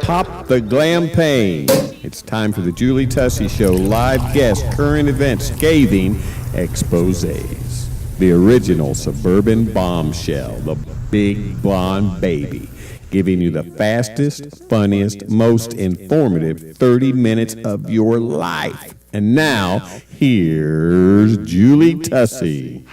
pop the glam pain. It's time for the Julie Tussey Show live guest current events scathing exposés. The original Suburban Bombshell, the big blonde baby, giving you the fastest, funniest, most informative 30 minutes of your life. And now, here's Julie Tussey.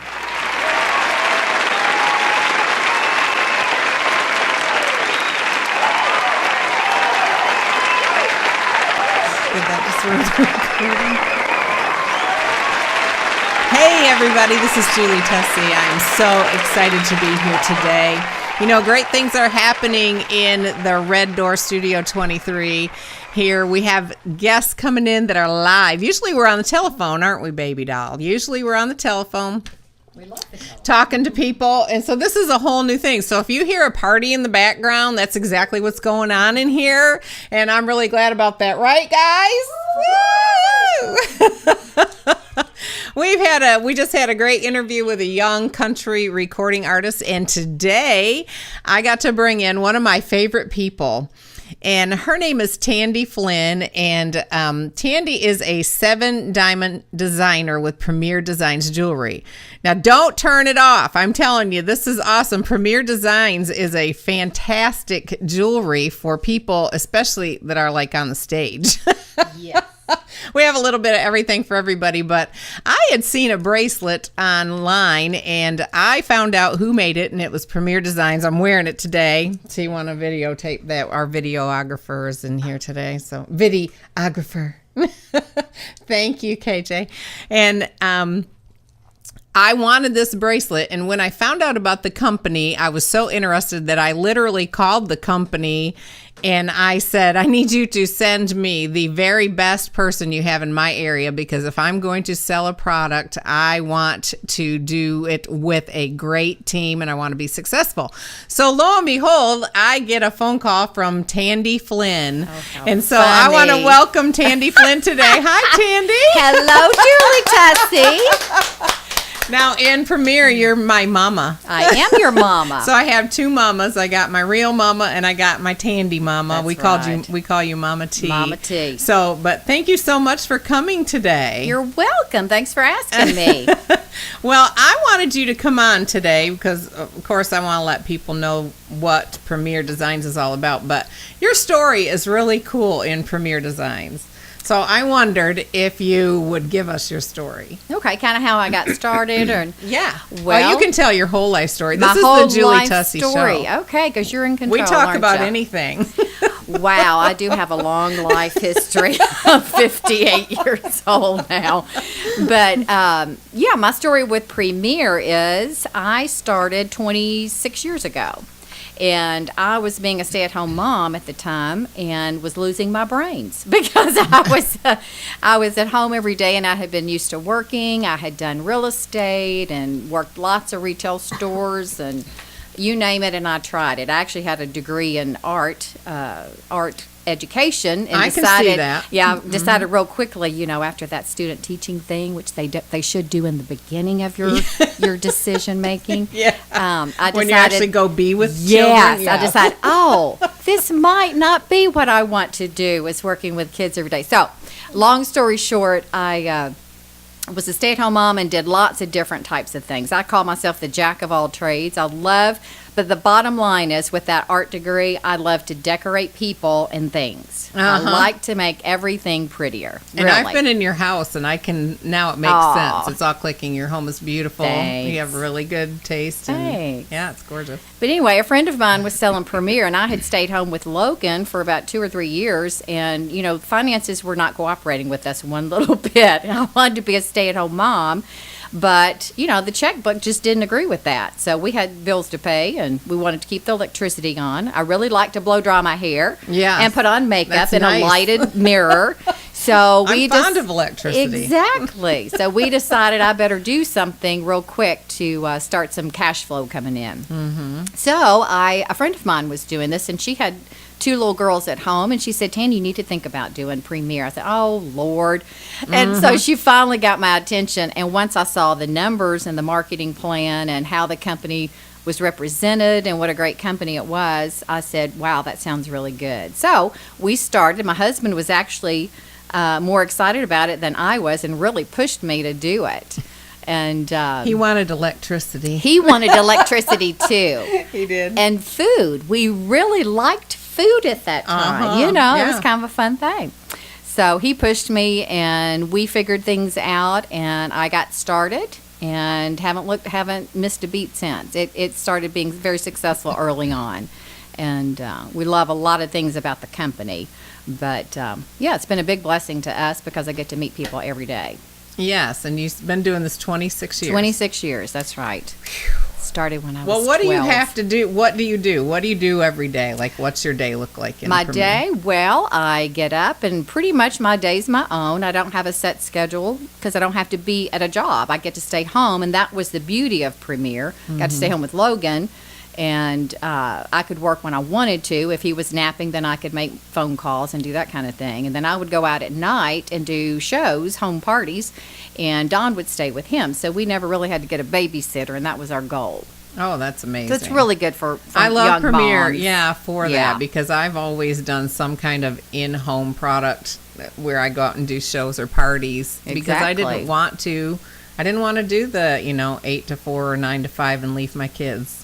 Hey everybody, this is Julie Tussey. I'm so excited to be here today. You know, great things are happening in the Red Door Studio 23. Here we have guests coming in that are live. Usually we're on the telephone, aren't we, baby doll? Usually we're on the telephone. We love the telephone. Talking to people. And so this is a whole new thing. So if you hear a party in the background, that's exactly what's going on in here. And I'm really glad about that. Right, guys? Woo! We just had a great interview with a young country recording artist. And today I got to bring in one of my favorite people. And her name is Tandy Flynn, and Tandy is a 7-diamond designer with Premier Designs Jewelry. Now, don't turn it off. I'm telling you, this is awesome. Premier Designs is a fantastic jewelry for people, especially that are like on the stage. Yes. We have a little bit of everything for everybody, but I had seen a bracelet online, and I found out who made it, and it was Premier Designs. I'm wearing it today. So you want to videotape that? Our videographer is in here today, so videographer. Thank you, KJ. And I wanted this bracelet, and when I found out about the company, I was so interested that I literally called the company and I said, I need you to send me the very best person you have in my area, because if I'm going to sell a product, I want to do it with a great team and I want to be successful. So lo and behold, I get a phone call from Tandy Flynn. Oh, and so funny. I want to welcome Tandy Flynn today. Hi, Tandy. Hello, Julie Tussey. Now, in Premier, you're my mama. I am your mama. So I have two mamas. I got my real mama and I got my Tandy mama. That's We call you Mama T. Mama T. So, but thank you so much for coming today. You're welcome. Thanks for asking me. Well, I wanted you to come on today because, of course, I want to let people know what Premier Designs is all about. But your story is really cool in Premier Designs. So I wondered if you would give us your story. Okay, kind of how I got started, or yeah. Well, you can tell your whole life story. This is whole the Julie life Tussey story. Show. Okay, because you're in control. We talk aren't about you? anything. Wow, I do have a long life history. I'm 58 years old now. But yeah, my story with Premier is I started 26 years ago. And I was being a stay-at-home mom at the time and was losing my brains because I was at home every day, and I had been used to working. I had done real estate and worked lots of retail stores and you name it, and I tried it. I actually had a degree in art education, and I decided, can see that. Yeah, decided real quickly, you know, after that student teaching thing, which they should do in the beginning of your decision making. Yeah. I decided, when you actually go be with yes, children. I decided, this might not be what I want to do, is working with kids every day. So, long story short, I was a stay-at-home mom and did lots of different types of things. I call myself the jack of all trades. But the bottom line is, with that art degree, I love to decorate people and things. I like to make everything prettier. And really. I've been in your house, and now it makes sense. It's all clicking. Your home is beautiful. Thanks. You have really good taste. Thanks. Yeah, it's gorgeous. But anyway, a friend of mine was selling Premier, and I had stayed home with Logan for about 2 or 3 years. And, you know, finances were not cooperating with us one little bit. I wanted to be a stay-at-home mom. But, you know, the checkbook just didn't agree with that. So we had bills to pay, and we wanted to keep the electricity on. I really like to blow dry my hair and put on makeup in a lighted mirror. So I'm fond of electricity. Exactly. So we decided I better do something real quick to start some cash flow coming in. Mm-hmm. So a friend of mine was doing this, and she had 2 little girls at home, and she said, Tandy, you need to think about doing Premier. I said, oh, Lord. And so she finally got my attention, and once I saw the numbers and the marketing plan and how the company was represented and what a great company it was, I said, wow, that sounds really good. So we started. My husband was actually more excited about it than I was and really pushed me to do it. And He wanted electricity. he wanted electricity too. He did. And food. We really liked food at that time. It yeah. was kind of a fun thing. So he pushed me, and we figured things out, and I got started, and haven't missed a beat since. It started being very successful early on, and we love a lot of things about the company. But it's been a big blessing to us because I get to meet people every day. Yes, and you've been doing this 26 years. 26 years, that's right. Started when I was Well, what 12. do you have to do? What do you do? What do you do every day? Like, what's your day look like? My day? Well, I get up, and pretty much my day's my own. I don't have a set schedule because I don't have to be at a job. I get to stay home, and that was the beauty of Premier. Got to stay home with Logan, and I could work when I wanted to. If he was napping, then I could make phone calls and do that kind of thing. And then I would go out at night and do shows, home parties, and Don would stay with him. So we never really had to get a babysitter, and that was our goal. Oh, that's amazing. So it's really good for I love young Premier, moms. for Yeah. that, because I've always done some kind of in-home product where I go out and do shows or parties because I Exactly. didn't want to do the 8 to 4 or 9 to 5 and leave my kids.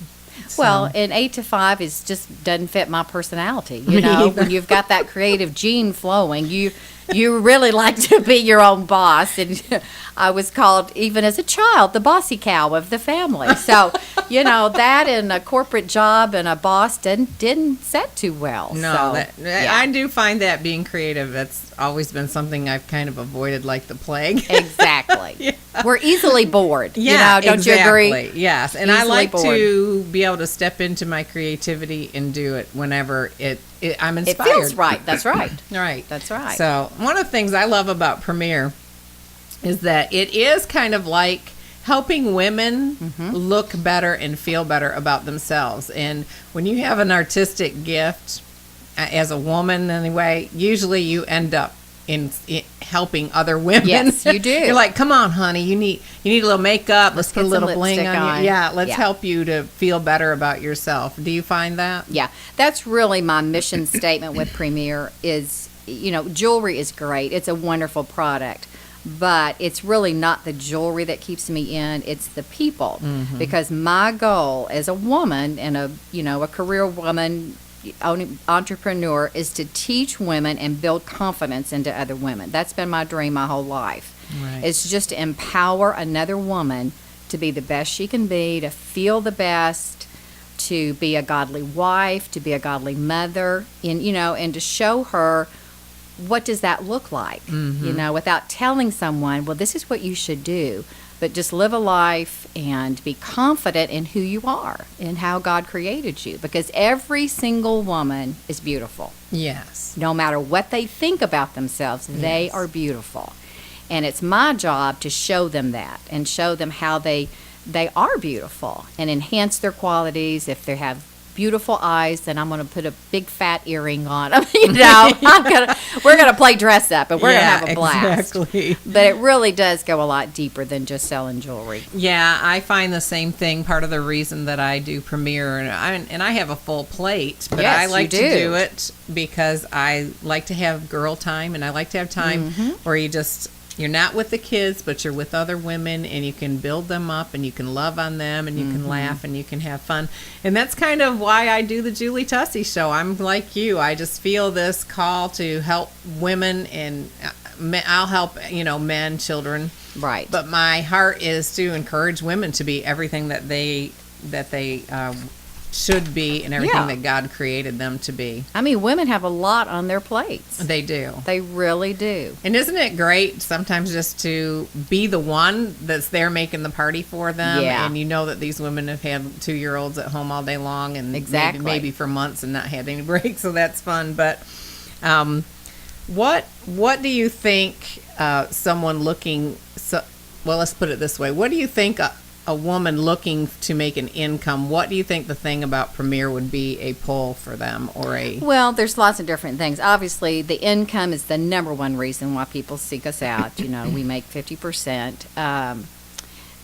Well, and 8 to 5 just doesn't fit my personality. Me either. When you've got that creative gene flowing, you really like to be your own boss. And I was called, even as a child, the bossy cow of the family. So, that and a corporate job and a boss didn't set too well. No, So, yeah. I do find that being creative, that's always been something I've kind of avoided like the plague. Exactly. Yeah. We're easily bored. Yeah, Don't you agree? exactly. Yes, and I Easily like bored. to be able to step into my creativity and do it whenever I'm It inspired. feels right. That's right. Right. That's right. So one of the things I love about Premier is that it is kind of like helping women Mm-hmm. look better and feel better about themselves. And when you have an artistic gift, as a woman anyway, usually you end up in helping other women. Yes, you do. You're like, come on, honey, you need a little makeup. Let's put a get little some bling lipstick on on. you. Yeah, let's Yeah. help you to feel better about yourself. Do you find that? Yeah, that's really my mission statement with Premier is, jewelry is great. It's a wonderful product, but it's really not the jewelry that keeps me in. It's the people. Because my goal as a woman and a career woman, entrepreneur, is to teach women and build confidence into other women. That's been my dream my whole life. Right. It's just to empower another woman to be the best she can be, to feel the best, to be a godly wife, to be a godly mother, and to show her what does that look like, without telling someone, well, this is what you should do, but just live a life and be confident in who you are and how God created you, because every single woman is beautiful. Yes. No matter what they think about themselves, they Yes. are beautiful. And it's my job to show them that and show them how they are beautiful and enhance their qualities. If they have beautiful eyes, then I'm going to put a big fat earring on them. We're going to play dress up and we're going to have a blast. Exactly. But it really does go a lot deeper than just selling jewelry. Yeah, I find the same thing. Part of the reason that I do Premier, and I have a full plate, but Yes, I like you to do. do it because I like to have girl time, and I like to have time where you're not with the kids, but you're with other women, and you can build them up, and you can love on them, and you can laugh, and you can have fun. And that's kind of why I do the Julie Tussey Show. I'm like you. I just feel this call to help women, and I'll help, men, children. Right. But my heart is to encourage women to be everything that they should be, and everything Yeah. that God created them to be. I mean, women have a lot on their plates. They do. They really do. And isn't it great sometimes just to be the one that's there making the party for them? Yeah. And you know that these women have had 2-year-olds at home all day long, and Exactly. maybe for months, and not had any breaks, so that's fun. But what do you think someone looking... well, let's put it this way. What do you think a woman looking to make an income, what do you think the thing about Premier would be a pull for them, or a... Well, there's lots of different things. Obviously, the income is the number one reason why people seek us out. We make 50%.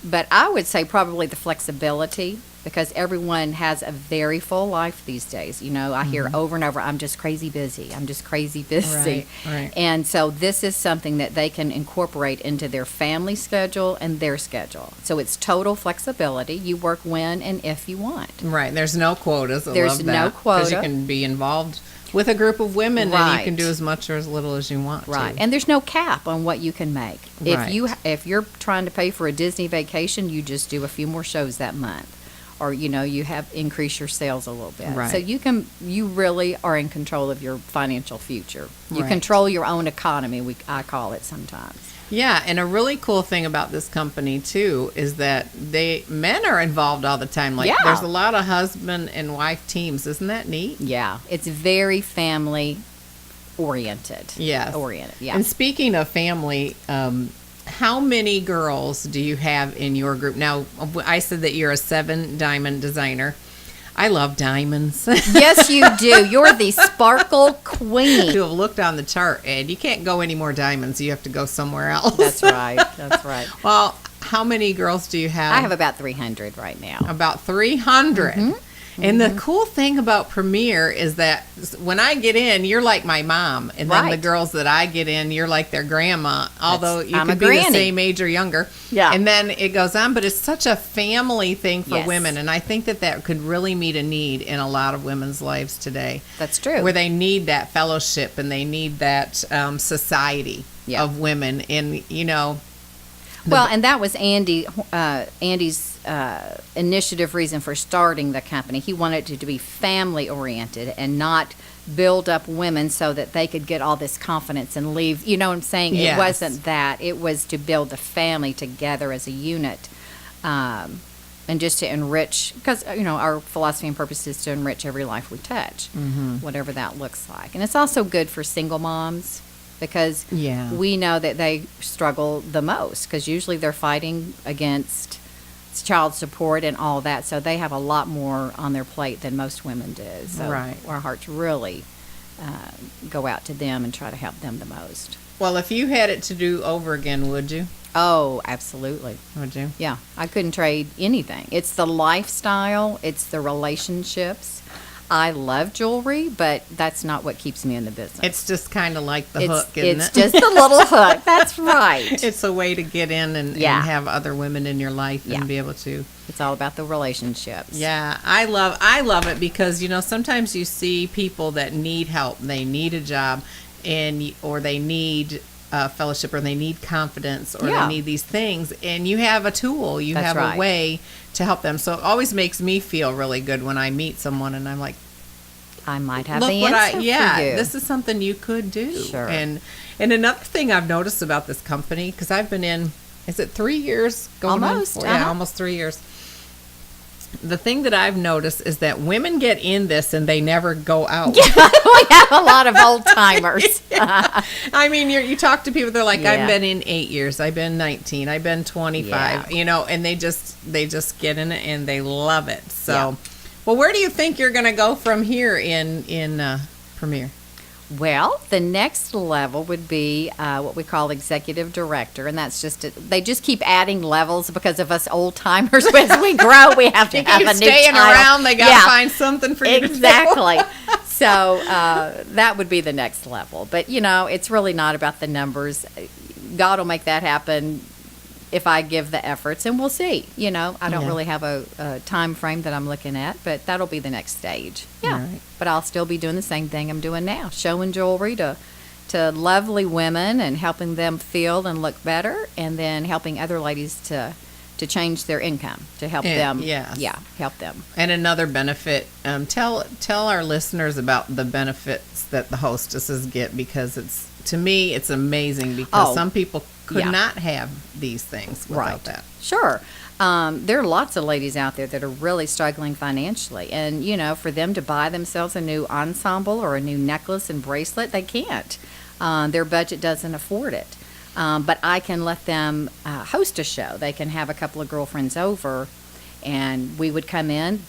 But I would say probably the flexibility because everyone has a very full life these days. You know, I hear over and over, I'm just crazy busy. I'm just crazy busy. Right. And so this is something that they can incorporate into their family schedule and their schedule. So it's total flexibility. You work when and if you want. Right. There's no quotas. I There's love no that. quota. Because you can be involved with a group of women, and Right. you can do as much or as little as you want Right, to. and there's no cap on what you can make. Right. If you're trying to pay for a Disney vacation, you just do a few more shows that month, or you have increase your sales a little bit. Right. So you really are in control of your financial future. You Right. control your own economy. I call it sometimes. Yeah, and a really cool thing about this company too is that men are involved all the time. Like Yeah. there's a lot of husband and wife teams. Isn't that neat? Yeah, it's very family oriented. Yes. Oriented. Yeah. And speaking of family, how many girls do you have in your group? Now, I said that you're a 7-diamond designer. I love diamonds. Yes, you do. You're the sparkle queen. You have looked on the chart, and you can't go any more diamonds. You have to go somewhere else. That's right. That's right. Well, how many girls do you have? I have about 300 right now. About 300. Mm-hmm. And the cool thing about Premier is that when I get in, you're like my mom. And then the Right. girls that I get in, you're like their grandma. Although you I'm could a be the granny. same age or younger. Yeah. And then it goes on. But it's such a family thing for Yes. women. And I think that could really meet a need in a lot of women's lives today. That's true. Where they need that fellowship and they need that society Yeah. of women. And, Well, and that was Andy's initiative reason for starting the company. He wanted it to be family oriented and not build up women so that they could get all this confidence and leave. You know what I'm saying? Yes. It wasn't that. It was to build the family together as a unit, and just to enrich. Because our philosophy and purpose is to enrich every life we touch, whatever that looks like. And it's also good for single moms. Because Yeah. we know that they struggle the most, because usually they're fighting against child support and all that, so they have a lot more on their plate than most women do. So Right. our hearts really go out to them and try to help them the most. Well, if you had it to do over again, would you? Oh, absolutely. Would you? Yeah, I couldn't trade anything. It's the lifestyle, it's the relationships. I love jewelry, but that's not what keeps me in the business. It's just kind of like the hook, isn't It's it? just a little hook. That's right. It's a way to get in and have other women in your life Yeah. and be able to. It's all about the relationships. Yeah, I love it because sometimes you see people that need help, they need a job, or they need fellowship, or they need confidence, or Yeah. they need these things, and you have a tool, you That's have right. a way to help them. So it always makes me feel really good when I meet someone and I'm like, I might have look the what answer for you. this is something you could do. Sure. And another thing I've noticed about this company, because I've been in, is it 3 years going Almost, on? Yeah, uh-huh. almost 3 years. The thing that I've noticed is that women get in this and they never go out. We have a lot of old timers. I mean, you talk to people, they're like, Yeah. I've been in 8 years, I've been 19, I've been 25, and they just get in it and they love it. So, Yeah. well, where do you think you're going to go from here in Premier? Well, the next level would be what we call executive director, and that's they just keep adding levels because of us old timers. As we grow, we have to have Keep a new staying title. around, they got to find something for you to do. Exactly. So that would be the next level. But it's really not about the numbers. God will make that happen if I give the efforts, and we'll see. I don't really have a time frame that I'm looking at, but that'll be the next stage. Yeah. Right. But I'll still be doing the same thing I'm doing now, showing jewelry to lovely women and helping them feel and look better, and then helping other ladies to change their income, to help them. yes. Yeah, help them. And another benefit, tell our listeners about the benefits that the hostesses get, because to me it's amazing, because some people could not have these things without that. Sure. There are lots of ladies out there that are really struggling financially, and for them to buy themselves a new ensemble or a new necklace and bracelet, they can't. Their budget doesn't afford it. But I can let them host a show. They can have a couple of girlfriends over, and we would come in.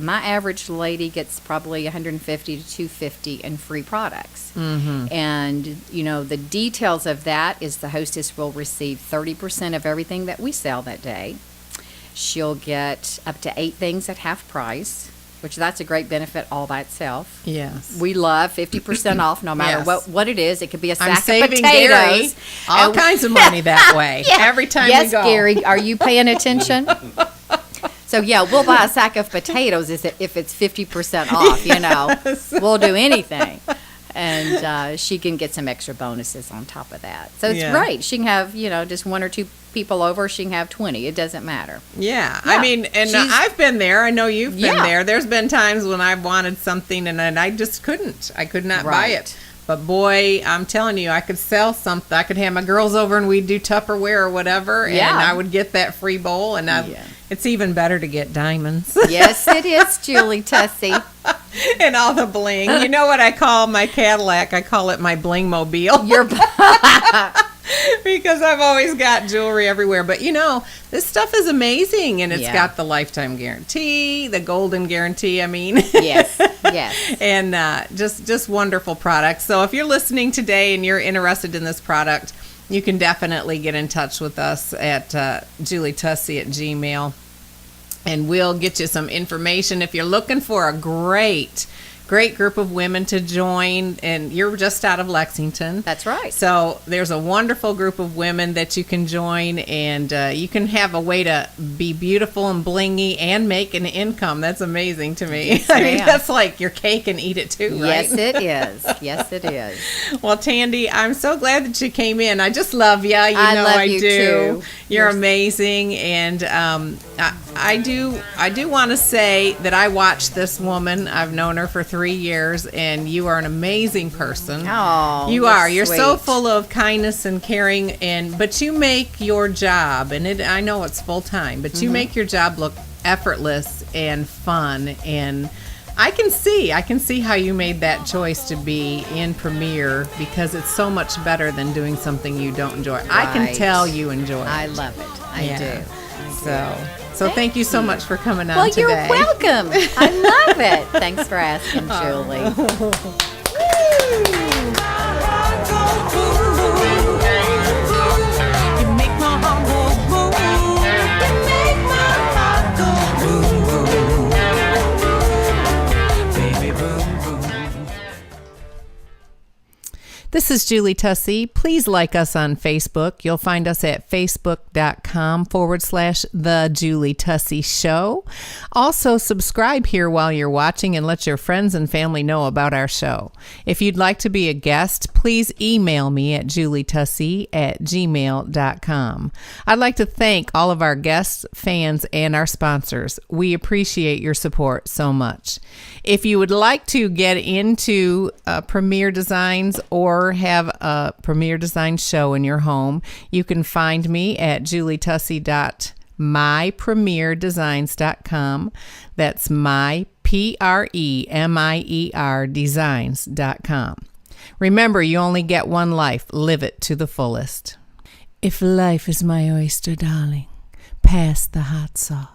My average lady gets probably $150 to $250 in free products. Mm-hmm. And, the details of that is the hostess will receive 30% of everything that we sell that day. She'll get up to 8 things at half price, which that's a great benefit all by itself. Yes. We love 50% off no matter Yes. what it is. It could be a I'm sack of saving potatoes. Gary all kinds of money that way. Every time Yes, we go. Gary, are you paying attention? So, yeah, we'll buy a sack of potatoes if it's 50% off, Yes. We'll do anything. And she can get some extra bonuses on top of that. So it's Yeah. great. She can have, just 1 or 2 people over. She can have 20. It doesn't matter. Yeah. Yeah. I mean, and I've been there. I know you've been Yeah. there. There's been times when I've wanted something and I just couldn't. I could not buy Right. it. But boy, I'm telling you, I could sell something. I could have my girls over and we'd do Tupperware or whatever, Yeah. and I would get that free bowl. And it's even better to get diamonds. Yes, it is, Julie Tussey. And all the bling. You know what I call my Cadillac? I call it my bling mobile. Because I've always got jewelry everywhere. But this stuff is amazing, and it's Yeah. got the lifetime guarantee, the golden guarantee. I mean, Yes. and just wonderful products. So if you're listening today and you're interested in this product, you can definitely get in touch with us at julietussey@gmail.com. And we'll get you some information. If you're looking for a great group of women to join, and you're just out of Lexington. That's right. So there's a wonderful group of women that you can join, and you can have a way to be beautiful and blingy and make an income. That's amazing to me. Yes, I mean, ma'am. that's like your cake and eat it too, right? Yes, it is. Yes, it is. Well, Tandy, I'm so glad that you came in. I just love you. You I know love I you, do. too. You're amazing, and I do want to say that I watched this woman. I've known her for 3 years, and you are an amazing person. Oh, you are. You're so sweet. full of kindness and caring, but you make your job, and I know it's full time, but you make your job look effortless and fun, and I can see how you made that choice to be in Premier, because it's so much better than doing something you don't enjoy. I can Right. tell you enjoy it. I love it. I do. So thank you so much for coming on Well, today. you're welcome. I love it. Thanks for asking, Julie. This is Julie Tussey. Please like us on Facebook. You'll find us at facebook.com/The Julie Tussey Show. Also, subscribe here while you're watching and let your friends and family know about our show. If you'd like to be a guest, please email me at julietussey@gmail.com. I'd like to thank all of our guests, fans, and our sponsors. We appreciate your support so much. If you would like to get into Premier Designs or have a Premier Design show in your home, you can find me at julietussey.mypremierdesigns.com. That's my PREMIER designs.com. Remember, you only get one life. Live it to the fullest. If life is my oyster, darling, pass the hot sauce.